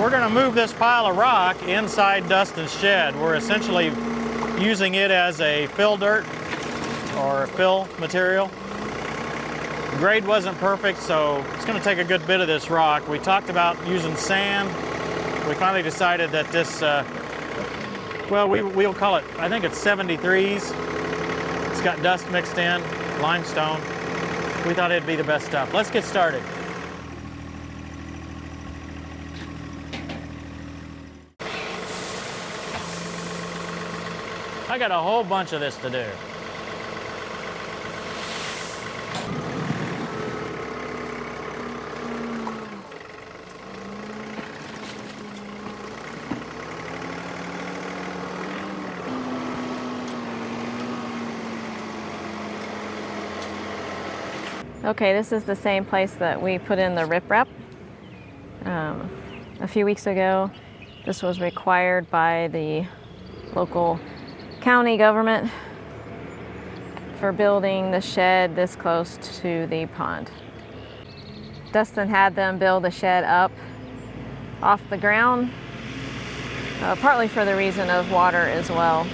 We're going to move this pile of rock inside Dustin's shed. We're essentially using it as a fill dirt or fill material. The grade wasn't perfect, so it's going to take a good bit of this rock. We talked about using sand. We finally decided that this, well, we'll call it, I think it's 73s. It's got dust mixed in, limestone. We thought it'd be the best stuff. Let's get started. I got a whole bunch of this to do. Okay, this is the same place that we put in the riprap. A few weeks ago, this was required by the local county government for building the shed this close to the pond. Dustin had them build the shed up off the ground, partly for the reason of water as well.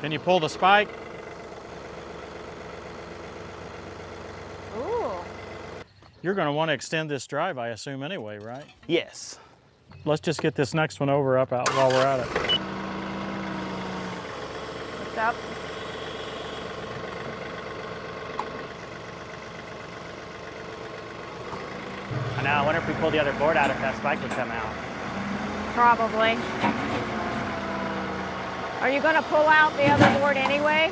Can you pull the spike? Ooh. You're going to want to extend this drive, I assume, anyway, right? Yes. Let's just get this next one over up out while we're at it. Lift up. I know, I wonder if we pull the other board out if that spike would come out. Probably. Are you going to pull out the other board anyway?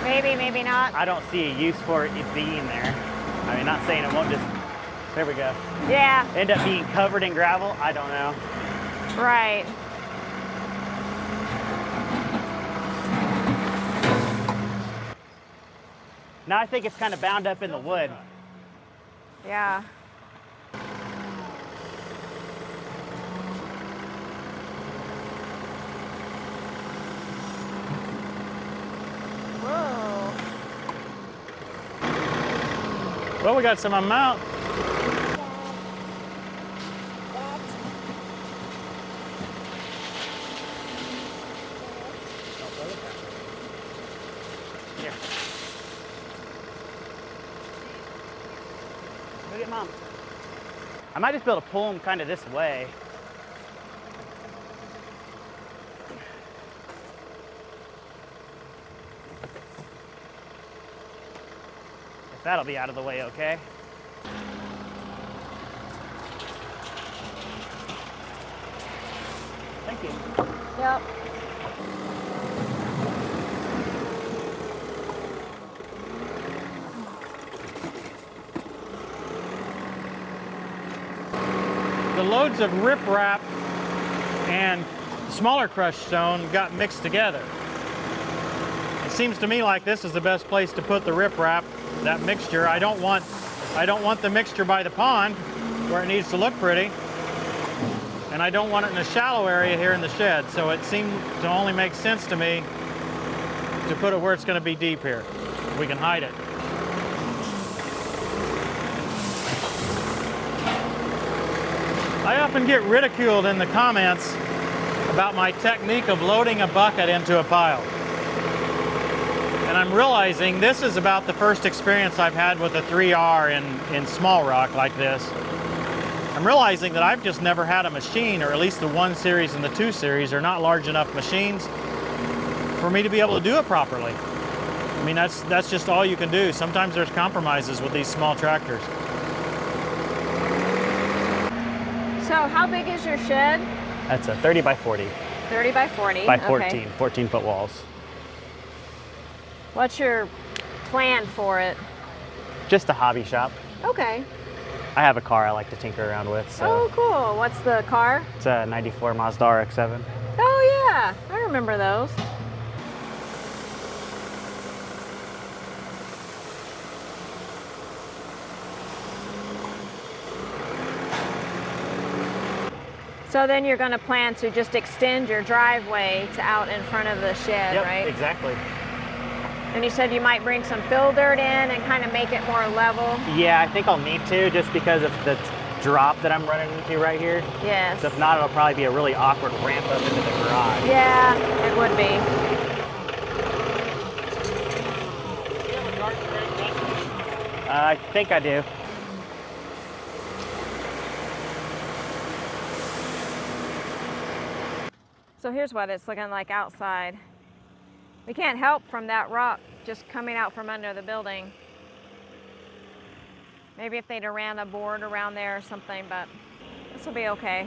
Maybe, maybe not. I don't see a use for it being there. I mean, not saying it won't just, there we go. Yeah. End up being covered in gravel? I don't know. Right. Now I think it's kind of bound up in the wood. Yeah. Whoa. Well, we got some amount. Here. Look at Mom. I might just be able to pull them kind of this way. If that'll be out of the way, okay? Thank you. Yep. The loads of riprap and smaller crushed stone got mixed together. It seems to me like this is the best place to put the riprap, that mixture. I don't want the mixture by the pond where it needs to look pretty, and I don't want it in a shallow area here in the shed. So it seemed to only make sense to me to put it where it's going to be deep here. We can hide it. I often get ridiculed in the comments about my technique of loading a bucket into a pile. And I'm realizing this is about the first experience I've had with a 3R in small rock like this. I'm realizing that I've just never had a machine, or at least the 1 series and the 2 series are not large enough machines for me to be able to do it properly. I mean, that's just all you can do. Sometimes there's compromises with these small tractors. So how big is your shed? That's a 30 by 40. 30 by 40. By 14, Okay. 14-foot walls. What's your plan for it? Just a hobby shop. Okay. I have a car I like to tinker around with, so. Oh, cool. What's the car? It's a 94 Mazda RX-7. Oh, yeah. I remember those. So then you're going to plan to just extend your driveway to out in front of the shed, Yep, right? exactly. And you said you might bring some fill dirt in and kind of make it more level. Yeah, I think I'll need to just because of the drop that I'm running into right here. Yes. So if not, it'll probably be a really awkward ramp up into the garage. Yeah, it would be. I think I do. So here's what it's looking like outside. We can't help from that rock just coming out from under the building. Maybe if they'd have ran a board around there or something, but this will be okay.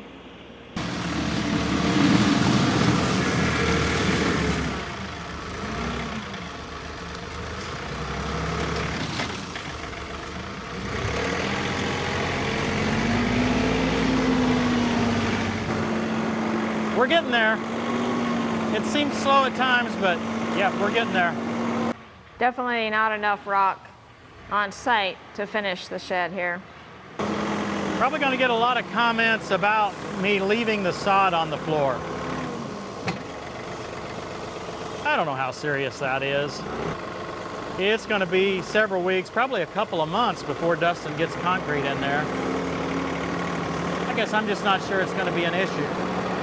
We're getting there. It seems slow at times, but yeah, we're getting there. Definitely not enough rock on site to finish the shed here. Probably going to get a lot of comments about me leaving the sod on the floor. I don't know how serious that is. It's going to be several weeks, probably a couple of months before Dustin gets concrete in there. I guess I'm just not sure it's going to be an issue.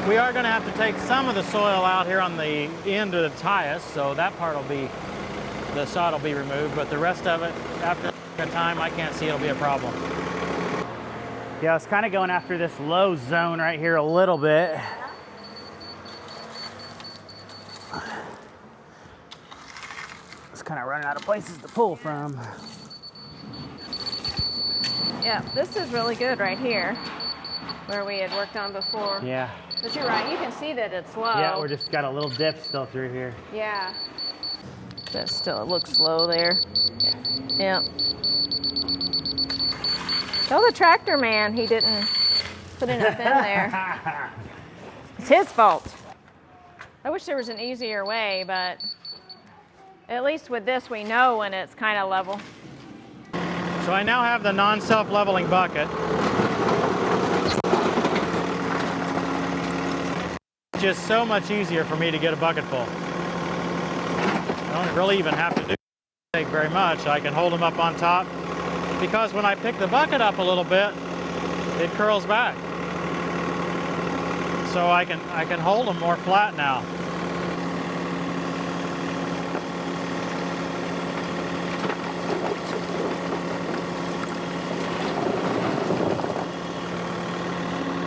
We are going to have to take some of the soil out here on the end of the tires, so that part will be, the sod will be removed, but the rest of it, after a time, I can't see it'll be a problem. Yeah, I was kind of going after this low zone right here a little bit. It's kind of running out of places to pull from. Yeah, this is really good right here, where we had worked on before. Yeah. But you're right, you can see that it's low. Yeah, we're just got a little dip still through here. Yeah. But still, it looks low there. Yeah. Tell the tractor man he didn't put enough in there. It's his fault. I wish there was an easier way, but at least with this we know when it's kind of level. So I now have the non-self-leveling bucket. It's just so much easier for me to get a bucket full. I don't really even have to take very much. I can hold them up on top because when I pick the bucket up a little bit, it curls back. So I can hold them more flat now.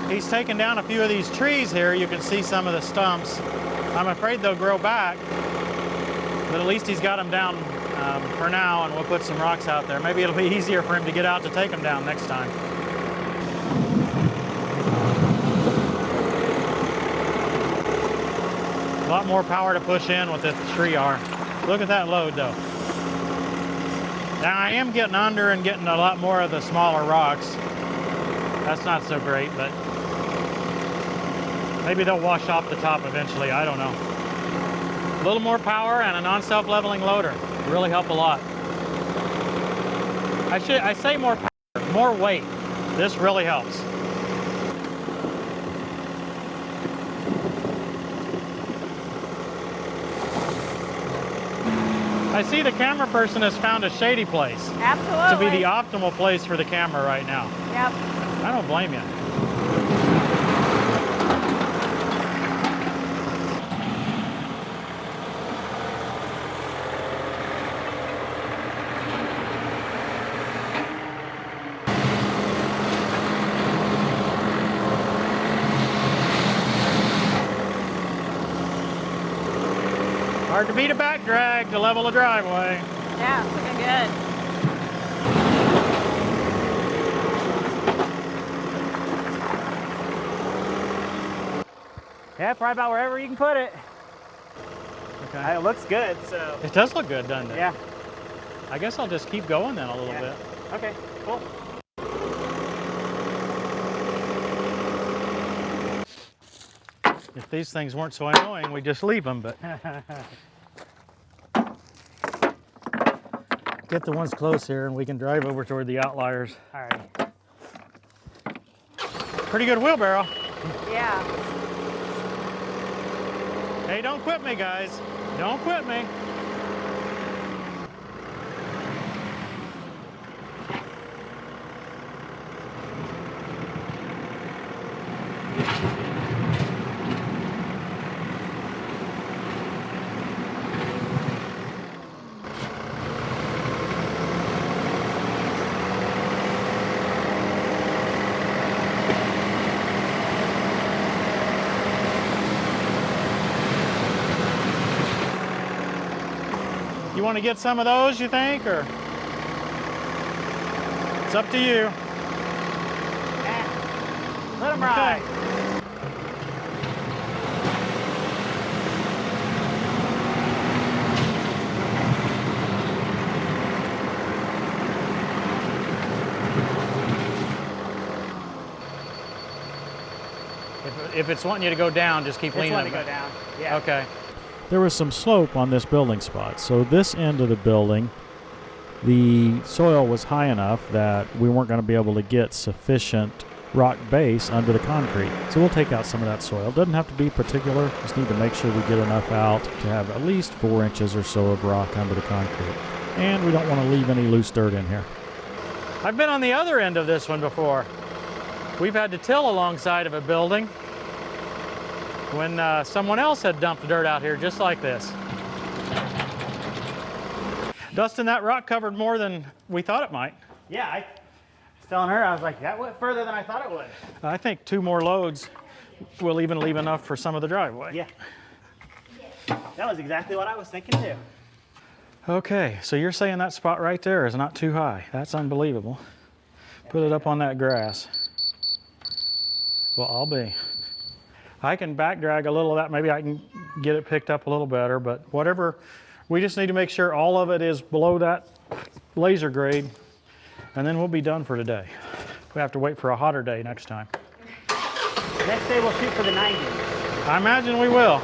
He's taken down a few of these trees here. You can see some of the stumps. I'm afraid they'll grow back, but at least he's got them down for now, and we'll put some rocks out there. Maybe it'll be easier for him to get out to take them down next time. A lot more power to push in with this tree are. Look at that load though. Now I am getting under and getting a lot more of the smaller rocks. That's not so great, but maybe they'll wash off the top eventually, I don't know. A little more power and a non-self-leveling loader really help a lot. I say more power, more weight. This really helps. I see the camera person has found a shady place. Absolutely. To be the optimal place for the camera right now. Yep. I don't blame you. Hard to beat a back drag to level a driveway. Yeah, it's looking good. Yeah, probably about wherever you can put it. Okay. It looks good, so. It does look good, doesn't it? Yeah. I guess I'll just keep going then a little bit. Okay, cool. If these things weren't so annoying, we'd just leave them, but. Get the ones close here and we can drive over toward the outliers. All right. Pretty good wheelbarrow. Yeah. Hey, don't quit me, guys. Don't quit me. You want to get some of those, you think, or? It's up to you. Let them ride. If it's wanting you to go down, just keep leaning. It's wanting to go down. Yeah. Okay. There was some slope on this building spot, so this end of the building, the soil was high enough that we weren't going to be able to get sufficient rock base under the concrete. So we'll take out some of that soil. Doesn't have to be particular, just need to make sure we get enough out to have at least 4 inches or so of rock under the concrete. And we don't want to leave any loose dirt in here. I've been on the other end of this one before. We've had to till alongside of a building when someone else had dumped dirt out here just like this. Dustin, that rock covered more than we thought it might. Yeah, I was telling her, I was like, that went further than I thought it would. I think 2 more loads will even leave enough for some of the driveway. Yeah. That was exactly what I was thinking too. Okay, so you're saying that spot right there is not too high. That's unbelievable. Put it up on that grass. Well, I'll be. I can back drag a little of that. Maybe I can get it picked up a little better, but whatever. We just need to make sure all of it is below that laser grade, and then we'll be done for today. We have to wait for a hotter day next time. Next day we'll shoot for the 90s. I imagine we will.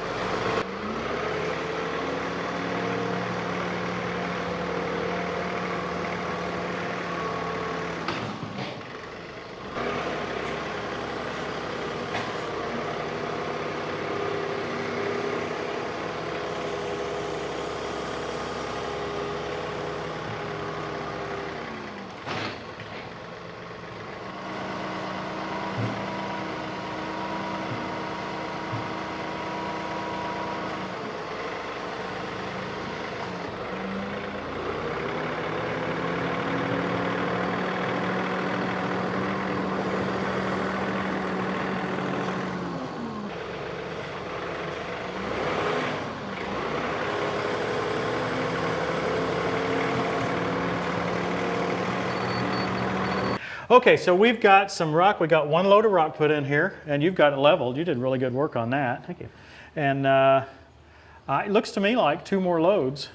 Okay, so we've got some rock. We got 1 load of rock put in here, and you've got it leveled. You did really good work on that. Thank you. And it looks to me like 2 more loads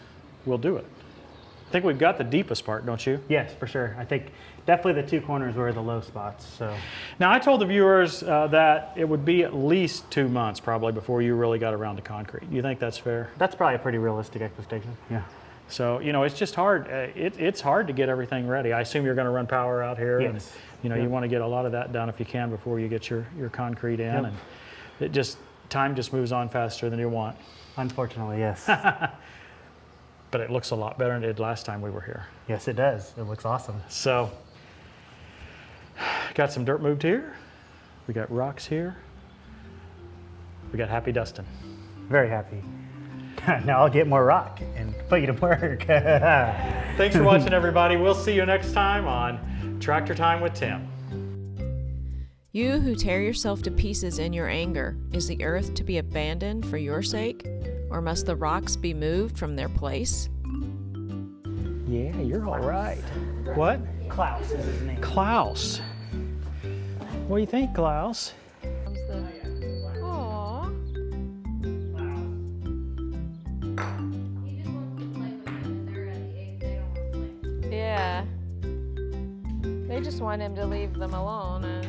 will do it. I think we've got the deepest part, don't you? Yes, for sure. I think definitely the 2 corners were the low spots. So now I told the viewers that it would be at least 2 months probably before you really got around to concrete. You think that's fair? that's probably a pretty realistic expectation. Yeah. So, you know, it's just hard. It's hard to get everything ready. I assume you're going to run power out here. Yes. And, you know, you want to get a lot of that done if you can before you get your concrete in. Yep. And it just, time just moves on faster than you want. Unfortunately, yes. But it looks a lot better than it did last time we were here. Yes, it does. It looks awesome. So, got some dirt moved here. We got rocks here. We got happy Dustin. Very happy. Now I'll get more rock and put you to work. Thanks for watching, everybody. We'll see you next time on Tractor Time with Tim. You who tear yourself to pieces in your anger, is the earth to be abandoned for your sake? Or must the rocks be moved from their place? Yeah, you're all right. What? Klaus is his name. Klaus. What do you think, Klaus? Aww. He just wants to play with them, and they're at the age they don't want to play. Yeah. They just want him to leave them alone.